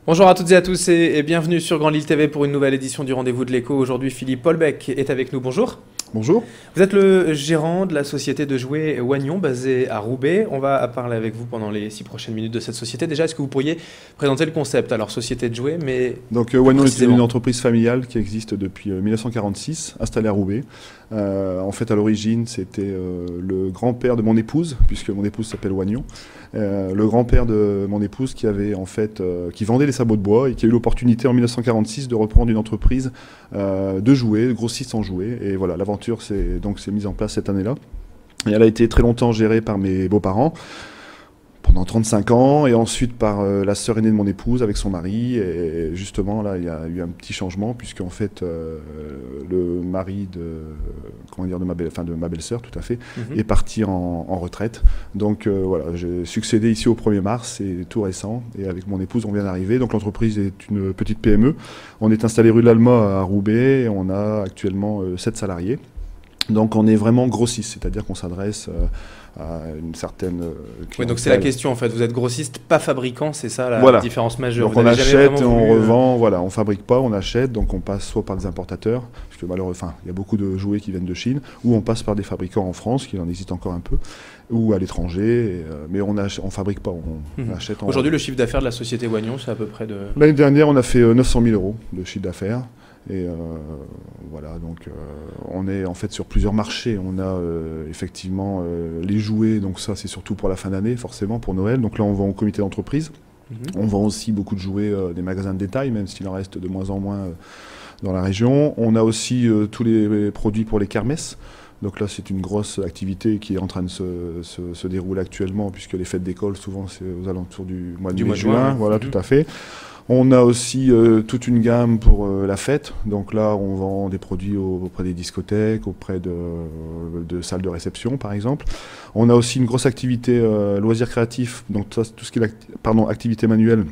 Bonjour à toutes et à tous et bienvenue sur Grand Lille TV pour une nouvelle édition du Rendez-vous de l'Écho. Aujourd'hui, Philippe Paulbec est avec nous. Bonjour. Bonjour. Vous êtes le gérant de la société de jouets Wagnon basée à Roubaix. On va parler avec vous pendant les 6 prochaines minutes de cette société. Déjà, est-ce que vous pourriez présenter le concept? Alors, société de jouets, mais... Donc, Wagnon est une entreprise familiale qui existe depuis 1946, installée à Roubaix. En fait, à l'origine, c'était le grand-père de mon épouse, puisque mon épouse s'appelle Wagnon. Le grand-père de mon épouse qui avait qui vendait les sabots de bois et qui a eu l'opportunité en 1946 de reprendre une entreprise de jouets, grossiste en jouets. Et voilà, l'aventure s'est mise en place cette année-là. Et elle a été très longtemps gérée par mes beaux-parents, pendant 35 ans, et ensuite par la sœur aînée de mon épouse avec son mari. Et justement, là, il y a eu un petit changement, puisque en fait, le mari de ma belle-sœur, tout à fait, est parti en retraite. Donc voilà, j'ai succédé ici au 1er mars, c'est tout récent, et avec mon épouse, on vient d'arriver. Donc l'entreprise est une petite PME. On est installé rue de l'Alma à Roubaix, et on a actuellement 7 salariés. Donc on est vraiment grossiste, c'est-à-dire qu'on s'adresse à une certaine clientèle. Oui, donc c'est la question en fait, vous êtes grossiste, pas fabricant, c'est ça la différence majeure. Donc on achète et on revend, voilà, on fabrique pas, on achète, donc on passe soit par des importateurs, parce que malheureusement, il y a beaucoup de jouets qui viennent de Chine, ou on passe par des fabricants en France, qui en existe encore un peu, ou à l'étranger, mais on fabrique pas, on achète. Aujourd'hui, le chiffre d'affaires de la société Wagnon, c'est à peu près de... L'année dernière, on a fait 900 000 € de chiffre d'affaires. Et voilà, donc on est en fait sur plusieurs marchés. On a effectivement les jouets, donc ça c'est surtout pour la fin d'année, forcément pour Noël. Donc là on vend au comité d'entreprise. On vend aussi beaucoup de jouets des magasins de détail, même s'il en reste de moins en moins dans la région. On a aussi tous les produits pour les kermesses. Donc là c'est une grosse activité qui est en train de se dérouler actuellement, puisque les fêtes d'école souvent c'est aux alentours du mois de juin. Voilà, tout à fait. On a aussi toute une gamme pour la fête. Donc là, on vend des produits auprès des discothèques, auprès de salles de réception, par exemple. On a aussi une grosse activité loisirs créatifs, donc tout ce qui est activité manuelle.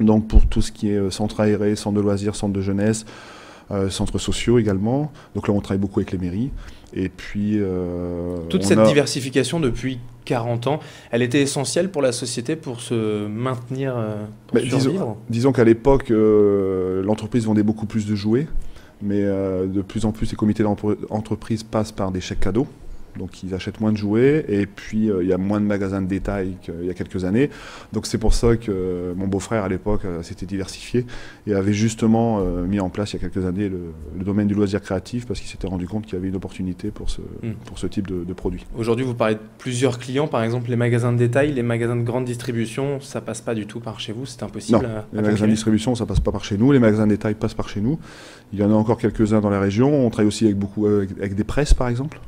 Donc pour tout ce qui est centre aéré, centre de loisirs, centre de jeunesse, centres sociaux également. Donc là, on travaille beaucoup avec les mairies. Et puis... toute cette diversification depuis 40 ans, elle était essentielle pour la société pour se maintenir, pour survivre. Disons qu'à l'époque, l'entreprise vendait beaucoup plus de jouets, mais de plus en plus, les comités d'entreprise passent par des chèques cadeaux. Donc ils achètent moins de jouets, et puis il y a moins de magasins de détail qu'il y a quelques années. Donc c'est pour ça que mon beau-frère à l'époque s'était diversifié et avait justement mis en place il y a quelques années le domaine du loisir créatif, parce qu'il s'était rendu compte qu'il y avait une opportunité pour ce type de produit. Aujourd'hui vous parlez de plusieurs clients, par exemple les magasins de détail, les magasins de grande distribution, ça passe pas du tout par chez vous, c'est impossible? Non, les magasins de distribution ça passe pas par chez nous, les magasins de détail passent par chez nous. Il y en a encore quelques-uns dans la région, on travaille aussi avec des presses par exemple.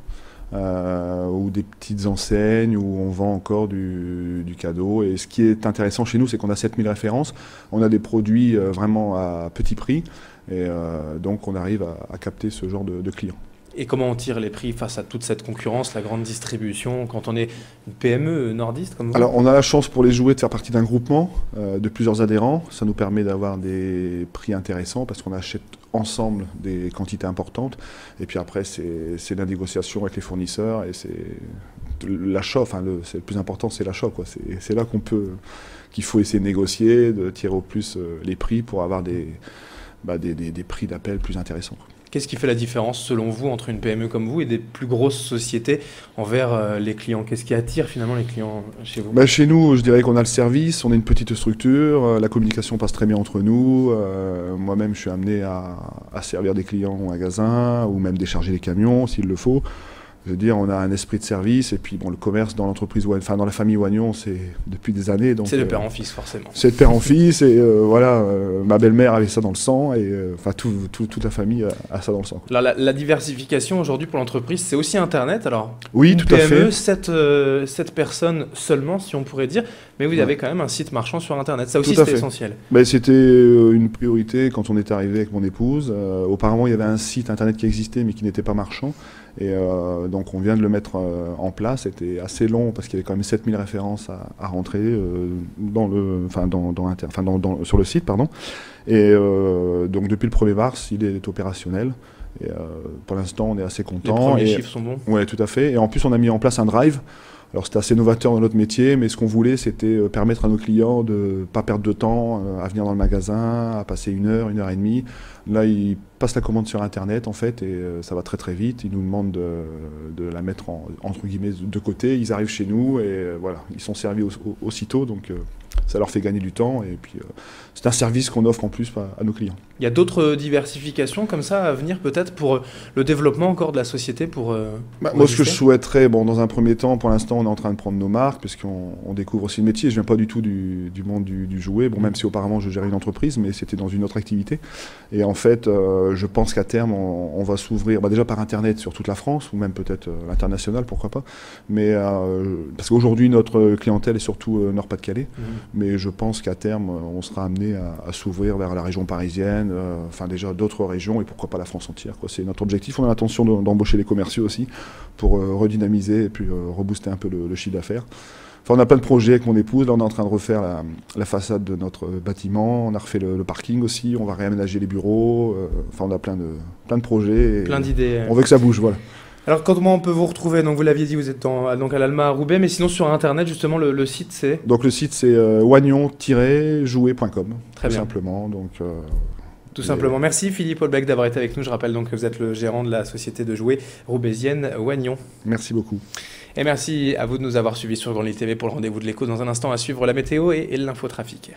Ou des petites enseignes où on vend encore du cadeau. Et ce qui est intéressant chez nous, c'est qu'on a 7000 références, on a des produits vraiment à petit prix, et donc on arrive à capter ce genre de clients. Et comment on tire les prix face à toute cette concurrence, la grande distribution, quand on est une PME nordiste comme vous? Alors on a la chance pour les jouets de faire partie d'un groupement de plusieurs adhérents. Ça nous permet d'avoir des prix intéressants parce qu'on achète ensemble des quantités importantes. Et puis après c'est la négociation avec les fournisseurs, et c'est l'achat, le plus important c'est l'achat, quoi. C'est là qu'il faut essayer de négocier, de tirer au plus les prix pour avoir des prix d'appel plus intéressants. Qu'est-ce qui fait la différence, selon vous, entre une PME comme vous et des plus grosses sociétés envers les clients? Qu'est-ce qui attire finalement les clients chez vous? Chez nous, je dirais qu'on a le service, on est une petite structure, la communication passe très bien entre nous. Moi-même, je suis amené à servir des clients au magasin, ou même décharger les camions s'il le faut. Je veux dire, on a un esprit de service, et puis bon, le commerce dans l'entreprise, dans la famille Wagnon, c'est depuis des années. C'est de père en fils, forcément. C'est de père en fils, et voilà, ma belle-mère avait ça dans le sang, et toute la famille a ça dans le sang. Alors, la diversification aujourd'hui pour l'entreprise, c'est aussi Internet. Alors, oui, tout à fait. 7 personnes seulement, si on pourrait dire, mais vous avez quand même un site marchand sur Internet. Ça aussi, c'était essentiel. C'était une priorité quand on est arrivé avec mon épouse. Auparavant, il y avait un site Internet qui existait, mais qui n'était pas marchand. Et donc on vient de le mettre en place. C'était assez long parce qu'il y avait quand même 7000 références à rentrer sur le site, pardon. Et donc depuis le 1er mars, il est opérationnel. Et pour l'instant, on est assez content. Les premiers chiffres sont bons. Oui, tout à fait. Et en plus, on a mis en place un drive Alors c'était assez novateur dans notre métier, mais ce qu'on voulait, c'était permettre à nos clients de ne pas perdre de temps à venir dans le magasin, à passer 1 heure et demie. Là, ils passent la commande sur Internet, en fait, et ça va très très vite. Ils nous demandent de la mettre entre guillemets de côté. Ils arrivent chez nous et voilà, ils sont servis aussitôt, donc ça leur fait gagner du temps. Et puis c'est un service qu'on offre en plus à nos clients. Il y a d'autres diversifications comme ça à venir peut-être pour le développement encore de la société pour moi, ce que je souhaiterais, bon, dans un premier temps, pour l'instant, on est en train de prendre nos marques, puisqu'on découvre aussi le métier. Je viens pas du tout du monde du jouet, bon, même si auparavant je gérais une entreprise, mais c'était dans une autre activité. Et en fait, je pense qu'à terme, on va s'ouvrir, déjà par Internet sur toute la France, ou même peut-être l'international, pourquoi pas. Mais parce qu'aujourd'hui, notre clientèle est surtout Nord-Pas-de-Calais, mais je pense qu'à terme, on sera amené à s'ouvrir vers la région parisienne, enfin déjà d'autres régions, et pourquoi pas la France entière, quoi. C'est notre objectif. On a l'intention d'embaucher les commerciaux aussi pour redynamiser et puis rebooster un peu le chiffre d'affaires. Enfin, on a plein de projets avec mon épouse. Là, on est en train de refaire la façade de notre bâtiment. On a refait le parking aussi. On va réaménager les bureaux. Enfin, on a plein de projets. Plein d'idées. On veut que ça bouge, voilà. Alors, comment on peut vous retrouver? Donc, vous l'aviez dit, vous êtes donc à l'Alma à Roubaix, mais sinon sur Internet, justement, le site c'est? Donc, le site c'est wagnon-jouet.com. Très bien. Simplement. Donc, tout simplement. Merci Philippe Holbeck d'avoir été avec nous. Je rappelle donc que vous êtes le gérant de la société de jouets roubaisienne Wagnon. Merci beaucoup. Et merci à vous de nous avoir suivis sur Grand Lille TV pour le rendez-vous de l'écho. Dans un instant, à suivre la météo et l'infotrafic.